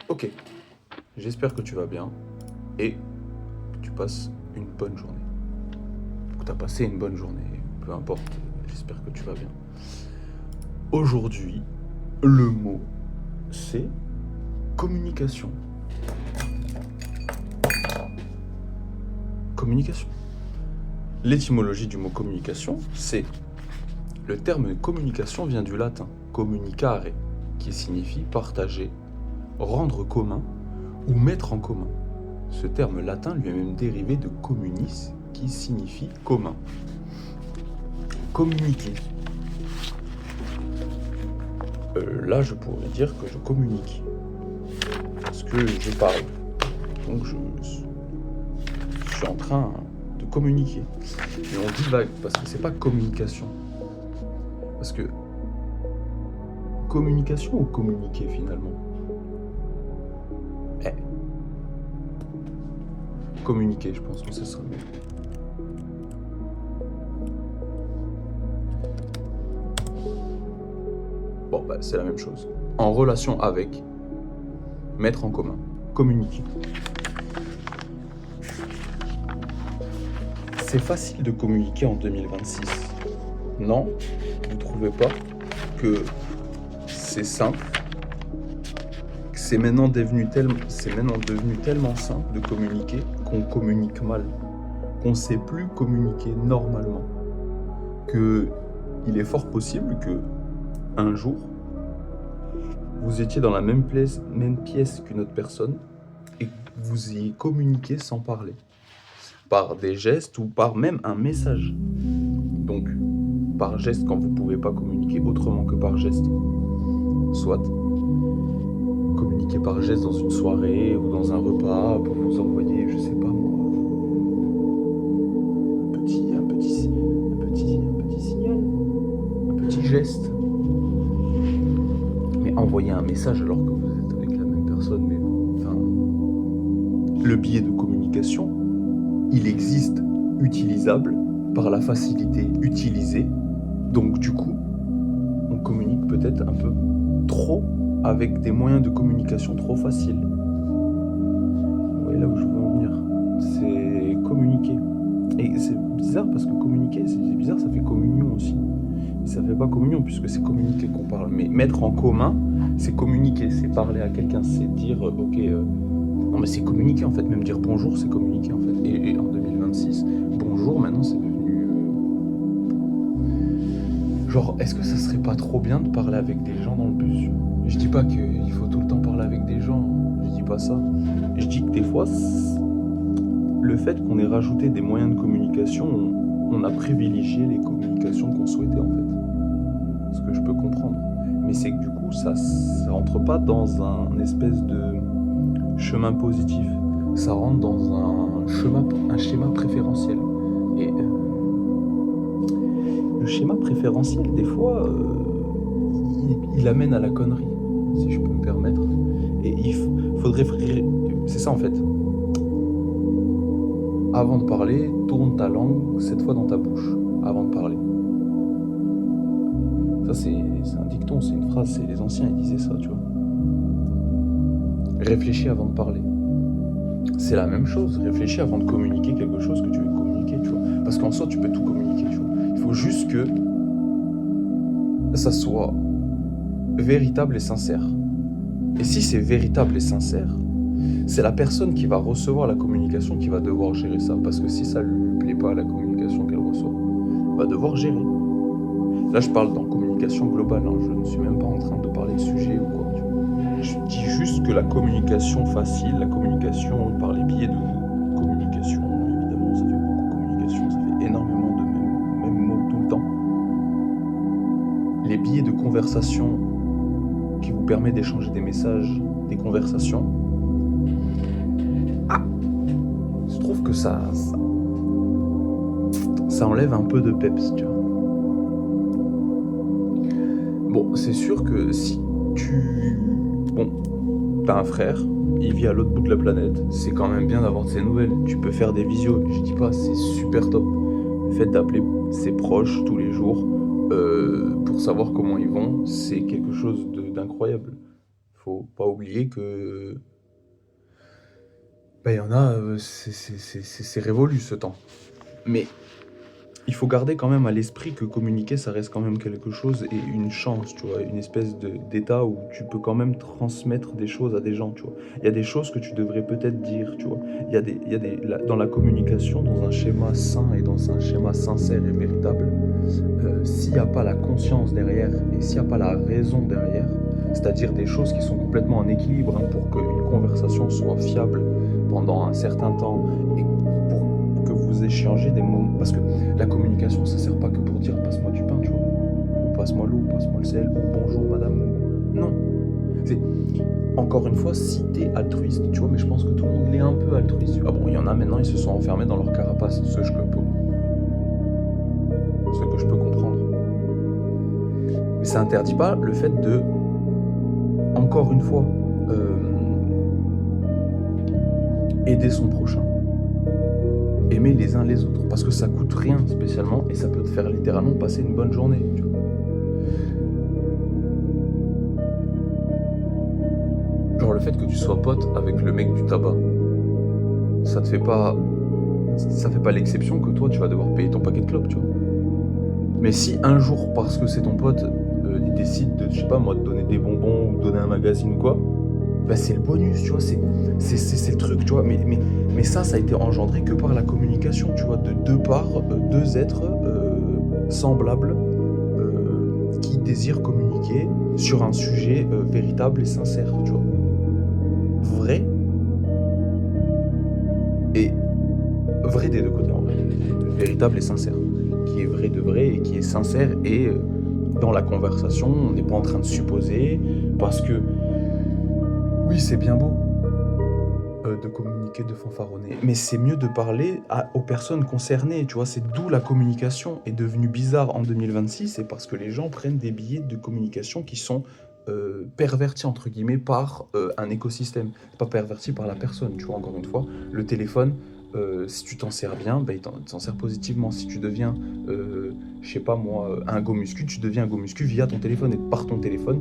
Ok, j'espère que tu vas bien et que tu passes une bonne journée. Que tu as passé une bonne journée, peu importe, j'espère que tu vas bien. Aujourd'hui, le mot, c'est communication. Communication. L'étymologie du mot communication, c'est... Le terme communication vient du latin communicare, qui signifie partager, rendre commun ou mettre en commun. Ce terme latin lui est même dérivé de communis, qui signifie commun. Communiquer. Là, je pourrais dire que je communique. Parce que je parle. Donc, je suis en train de communiquer. Mais on divague, parce que c'est pas communication. Parce que... Communication ou communiquer, finalement? Communiquer, je pense que ce serait mieux. Bon, bah, c'est la même chose. En relation avec, mettre en commun, communiquer. C'est facile de communiquer en 2026. Non, vous trouvez pas que c'est simple, que c'est maintenant devenu tellement simple de communiquer qu'on communique mal, qu'on sait plus communiquer normalement, que il est fort possible que un jour vous étiez dans la même pièce qu'une autre personne et que vous ayez communiqué sans parler, par des gestes ou par même un message. Donc, par geste quand vous pouvez pas communiquer autrement que par geste. Soit communiquer par geste dans une soirée ou dans un repas pour vous envoyer, je sais pas moi, un petit signal, un petit geste. Mais envoyer un message alors que vous êtes avec la même personne, mais enfin, le biais de communication, il existe, utilisable par la facilité utilisée. Donc du coup, on communique peut-être un peu trop avec des moyens de communication trop faciles. Vous voyez là où je veux en venir. C'est communiquer. Et c'est bizarre parce que communiquer, c'est bizarre, ça fait communion aussi. Mais ça fait pas communion puisque c'est communiquer qu'on parle. Mais mettre en commun, c'est communiquer, c'est parler à quelqu'un, c'est dire ok. Non mais c'est communiquer en fait, même dire bonjour, c'est communiquer en fait. Et en 2026, bonjour maintenant c'est devenu... Genre, est-ce que ça serait pas trop bien de parler avec des gens dans le bus? Je dis pas qu'il faut tout le temps parler avec des gens, je dis pas ça. Je dis que des fois, le fait qu'on ait rajouté des moyens de communication, on a privilégié les communications qu'on souhaitait en fait. Ce que je peux comprendre. Mais c'est que du coup, ça rentre pas dans un espèce de chemin positif. Ça rentre dans un schéma préférentiel. Et le schéma préférentiel, des fois, il amène à la connerie, si je peux me permettre. Et il faudrait... C'est ça en fait. Avant de parler, tourne ta langue 7 fois dans ta bouche, avant de parler. Ça, c'est un dicton, c'est une phrase, c'est les anciens, ils disaient ça, tu vois. Réfléchis avant de parler. C'est la même chose, réfléchis avant de communiquer quelque chose que tu veux communiquer, tu vois. Parce qu'en soi, tu peux tout communiquer, tu vois. Il faut juste que ça soit véritable et sincère. Et si c'est véritable et sincère, c'est la personne qui va recevoir la communication qui va devoir gérer ça. Parce que si ça lui plaît pas, la communication qu'elle reçoit, elle va devoir gérer. Là, je parle dans communication globale, hein. Je ne suis même pas en train de parler de sujet ou quoi. Tu vois. Je dis juste que la communication facile, la communication par les biais de communication, évidemment, ça fait beaucoup de communication, ça fait énormément de mêmes mots tout le temps. Les biais de conversation qui vous permettent d'échanger des messages, des conversations. Je trouve que ça enlève un peu de peps, tu vois. Bon, c'est sûr que si t'as un frère, il vit à l'autre bout de la planète, c'est quand même bien d'avoir de ses nouvelles. Tu peux faire des visios, je dis pas, c'est super top. Le fait d'appeler ses proches tous les jours pour savoir comment ils vont, c'est quelque chose d'incroyable. faut pas oublier que, bah, il y en a, c'est révolu ce temps. Mais il faut garder quand même à l'esprit que communiquer, ça reste quand même quelque chose et une chance, tu vois? Une espèce d'état où tu peux quand même transmettre des choses à des gens, tu vois? Il y a des choses que tu devrais peut-être dire, tu vois? Dans la communication, dans un schéma sain et dans un schéma sincère et véritable, s'il y a pas la conscience derrière et s'il y a pas la raison derrière, c'est-à-dire des choses qui sont complètement en équilibre, hein, pour qu'une conversation soit fiable pendant un certain temps et pour que vous échangez des moments, parce que la communication, ça sert pas que pour dire: «Passe-moi du pain», tu vois? Ou «Passe-moi l'eau», ou «Passe-moi le sel», ou «Bonjour madame», ou non. C'est encore une fois, si tu es altruiste, tu vois? Mais je pense que tout le monde l'est un peu altruiste. Ah bon, il y en a maintenant, ils se sont enfermés dans leur carapace, ce que je peux comprendre. Mais ça interdit pas le fait de, encore une fois, aider son prochain. Aimer les uns les autres, parce que ça coûte rien spécialement et ça peut te faire littéralement passer une bonne journée, tu vois? Genre le fait que tu sois pote avec le mec du tabac, ça te fait pas ça fait pas l'exception que toi tu vas devoir payer ton paquet de clopes, tu vois? Mais si un jour, parce que c'est ton pote, il décide de, je sais pas moi, de donner des bonbons ou de donner un magazine ou quoi, bah, c'est le bonus, tu vois? C'est le truc, tu vois? Mais ça a été engendré que par la communication, tu vois? De 2 parts, 2 êtres, semblables, qui désirent communiquer sur un sujet, véritable et sincère, tu vois? Vrai et vrai des 2 côtés en vrai. Véritable et sincère. Qui est vrai de vrai et qui est sincère et dans la conversation, on n'est pas en train de supposer parce que oui, c'est bien beau, de communiquer, de fanfaronner, mais c'est mieux de parler aux personnes concernées, tu vois? C'est d'où la communication est devenue bizarre en 2026, c'est parce que les gens prennent des billets de communication qui sont, «pervertis» entre guillemets par, un écosystème. Pas pervertis par la personne, tu vois? Encore une fois, le téléphone, si tu t'en sers bien, bah, il t'en sers positivement. Si tu deviens, je sais pas moi, un go muscu, tu deviens un go muscu via ton téléphone et par ton téléphone,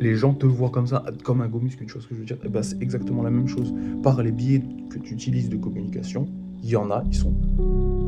les gens te voient comme ça, comme un go muscu, tu vois ce que je veux dire? Et bah, c'est exactement la même chose. Par les biais que tu utilises de communication, il y en a, ils sont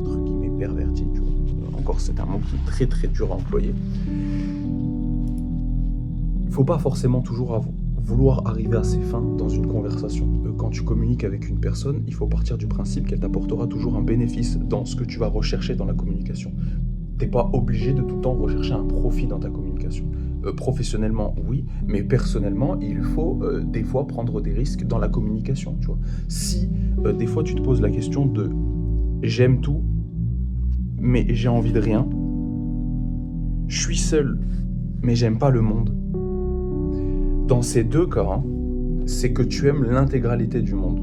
entre guillemets «pervertis», tu vois? Encore c'est un mot qui est très, très dur à employer. Il faut pas forcément toujours vouloir arriver à ses fins dans une conversation. Quand tu communiques avec une personne, il faut partir du principe qu'elle t'apportera toujours un bénéfice dans ce que tu vas rechercher dans la communication. T'es pas obligé de tout le temps rechercher un profit dans ta communication. Professionnellement, oui, mais personnellement, il faut des fois prendre des risques dans la communication, tu vois. Si des fois tu te poses la question de j'aime tout, mais j'ai envie de rien, je suis seul, mais j'aime pas le monde. Dans ces 2 cas, hein, c'est que tu aimes l'intégralité du monde.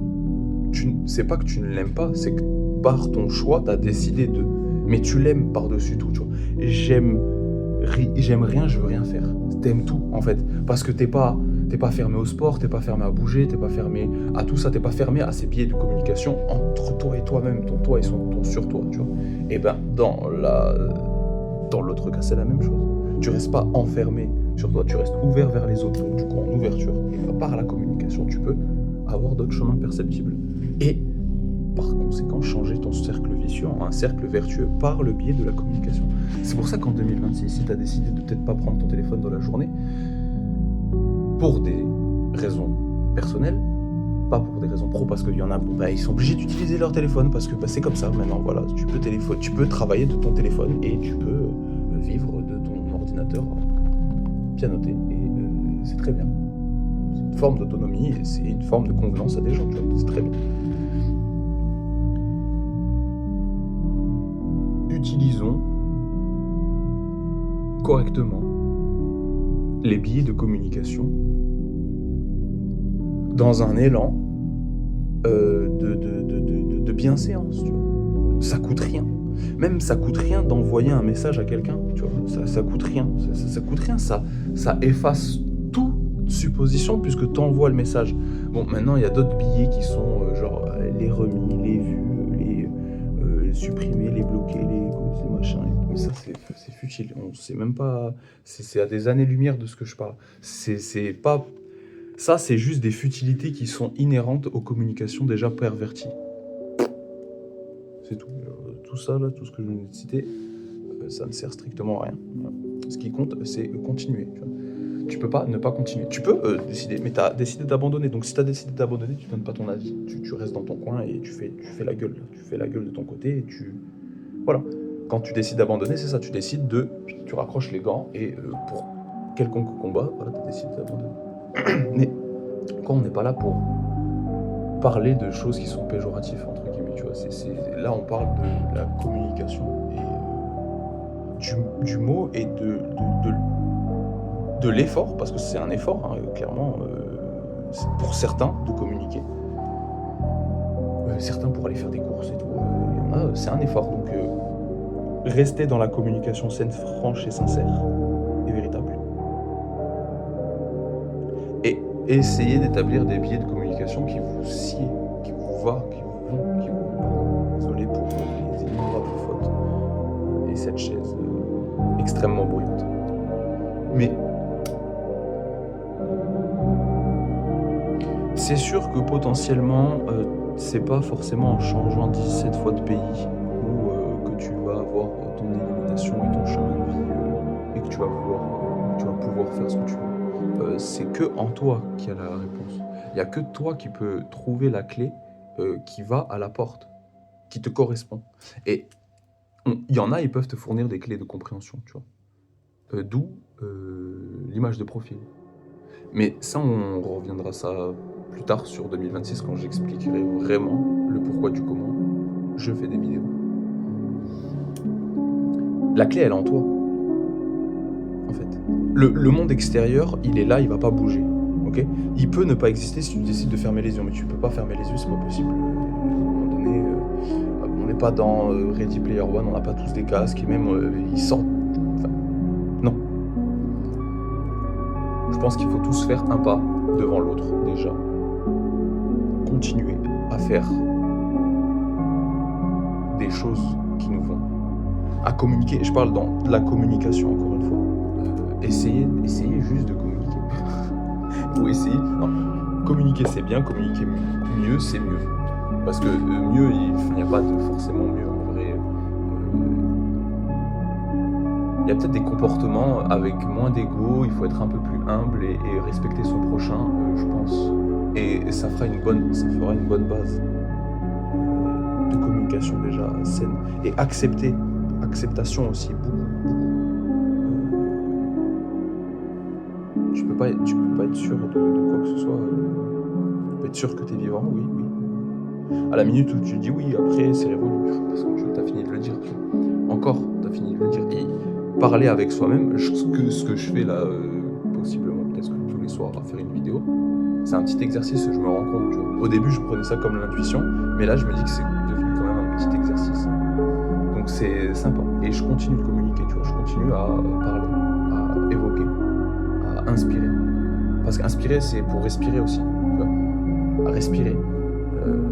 C'est pas que tu ne l'aimes pas, c'est que par ton choix, tu as décidé de. Mais tu l'aimes par-dessus tout, tu vois? J'aime rien, je veux rien faire. T'aimes tout, en fait. Parce que t'es pas fermé au sport, t'es pas fermé à bouger, t'es pas fermé à tout ça, t'es pas fermé à ces biais de communication entre toi et toi-même, ton toi et ton sur toi, tu vois? Et ben, dans l'autre cas, c'est la même chose. Tu restes pas enfermé sur toi, tu restes ouvert vers les autres, donc du coup en ouverture. Et par la communication, tu peux avoir d'autres chemins perceptibles. Et par conséquent, changer ton cercle vicieux en un cercle vertueux par le biais de la communication. C'est pour ça qu'en 2026, si tu as décidé de peut-être pas prendre ton téléphone dans la journée, pour des raisons personnelles, pas pour des raisons pro, parce qu'il y en a, bah, ils sont obligés d'utiliser leur téléphone, parce que bah, c'est comme ça maintenant, voilà, tu peux travailler de ton téléphone et tu peux vivre de ton ordinateur pianoté, et c'est très bien. C'est une forme d'autonomie et c'est une forme de convenance à des gens, tu vois, c'est très bien. Utilisons correctement les biais de communication dans un élan de bienséance, tu vois. Ça coûte rien. Même ça coûte rien d'envoyer un message à quelqu'un, tu vois. Ça coûte rien. Ça coûte rien. Ça efface toute supposition puisque tu envoies le message. Bon, maintenant, il y a d'autres billets qui sont genre les remis, les vues, les supprimer, les bloquer, les machins. Mais ça, c'est futile. On sait même pas. C'est à des années-lumière de ce que je parle. C'est pas. Ça, c'est juste des futilités qui sont inhérentes aux communications déjà perverties. C'est tout. Tout ça, là, tout ce que je viens de citer, ça ne sert strictement à rien. Voilà. Ce qui compte, c'est continuer. Tu peux pas ne pas continuer. Tu peux décider, mais tu as décidé d'abandonner. Donc si tu as décidé d'abandonner, tu donnes pas ton avis. Tu restes dans ton coin et tu fais la gueule. Tu fais la gueule de ton côté et tu... Voilà. Quand tu décides d'abandonner, c'est ça. Tu décides de... Tu raccroches les gants et pour quelconque combat, voilà, tu décides d'abandonner. Mais quand on n'est pas là pour parler de choses qui sont péjoratives, entre guillemets, tu vois, là on parle de la communication et du mot et de l'effort, parce que c'est un effort, hein, clairement, c'est pour certains de communiquer. Certains pour aller faire des courses et tout, il y en a, c'est un effort. Donc rester dans la communication saine, franche et sincère et véritable. Et essayer d'établir des biais de communication qui vous sied, qui vous va, qui vous vont, qui vous... Pardon, désolé pour les innombrables fautes et cette chaise extrêmement bruyante. Mais c'est sûr que potentiellement, c'est pas forcément en changeant 17 fois de pays où que tu vas avoir ton élimination et ton chemin de vie et que tu vas pouvoir faire ce que tu veux. C'est que en toi qu'il y a la réponse. Il n'y a que toi qui peux trouver la clé qui va à la porte, qui te correspond. Et il y en a, ils peuvent te fournir des clés de compréhension, tu vois. D'où l'image de profil. Mais ça, on reviendra ça plus tard sur 2026 quand j'expliquerai vraiment le pourquoi du comment je fais des vidéos. La clé, elle est en toi, en fait. Le monde extérieur, il est là, il va pas bouger, ok ? Il peut ne pas exister si tu décides de fermer les yeux, mais tu peux pas fermer les yeux, c'est pas possible. À un moment donné, on n'est pas dans Ready Player One, on n'a pas tous des casques, et même ils sortent... Enfin, non. Je pense qu'il faut tous faire un pas devant l'autre, déjà. Continuer à faire des choses qui nous vont, à communiquer. Je parle dans la communication, encore une fois. Essayez juste de communiquer. Ou essayer... Non, communiquer c'est bien, communiquer mieux c'est mieux. Parce que mieux, il n'y a pas de forcément mieux en vrai. Il y a peut-être des comportements avec moins d'ego, il faut être un peu plus humble et respecter son prochain, je pense. Et ça fera une bonne base de communication déjà saine. Et acceptation aussi, beaucoup. Tu peux pas être sûr de quoi que ce soit. Tu peux être sûr que tu es vivant, oui. À la minute où tu dis oui, après c'est révolu. Parce que tu as fini de le dire. Encore, tu as fini de le dire. Et parler avec soi-même, ce que je fais là, possiblement, peut-être que tous les soirs, à faire une vidéo, c'est un petit exercice, je me rends compte. Tu vois. Au début, je prenais ça comme l'intuition, mais là, je me dis que c'est devenu quand même un petit exercice. Donc c'est sympa. Et je continue de communiquer, tu vois. Je continue à parler, à évoquer, à inspirer. Parce qu'inspirer, c'est pour respirer aussi, tu vois. À respirer,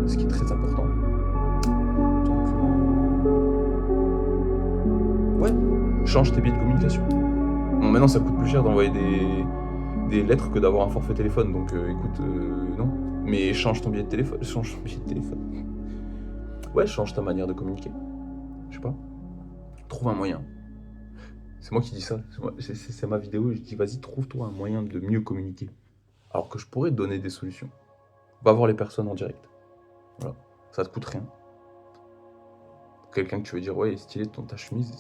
ce qui est très important. Donc, ouais, change tes biais de communication. Bon, maintenant, ça coûte plus cher d'envoyer des lettres que d'avoir un forfait téléphone, donc écoute, non. Mais change ton billet de téléphone. Ouais, change ta manière de communiquer. Je sais pas. Trouve un moyen. C'est moi qui dis ça. C'est ma vidéo. Je dis, vas-y, trouve-toi un moyen de mieux communiquer. Alors que je pourrais te donner des solutions. Va voir les personnes en direct. Voilà. Ça te coûte rien. Quelqu'un que tu veux dire, ouais, stylé ta chemise.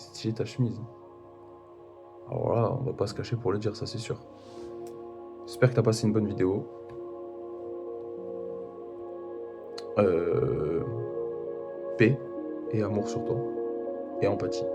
Alors là, on va pas se cacher pour le dire, ça c'est sûr. J'espère que t'as passé une bonne vidéo. Paix et amour sur toi. Et empathie.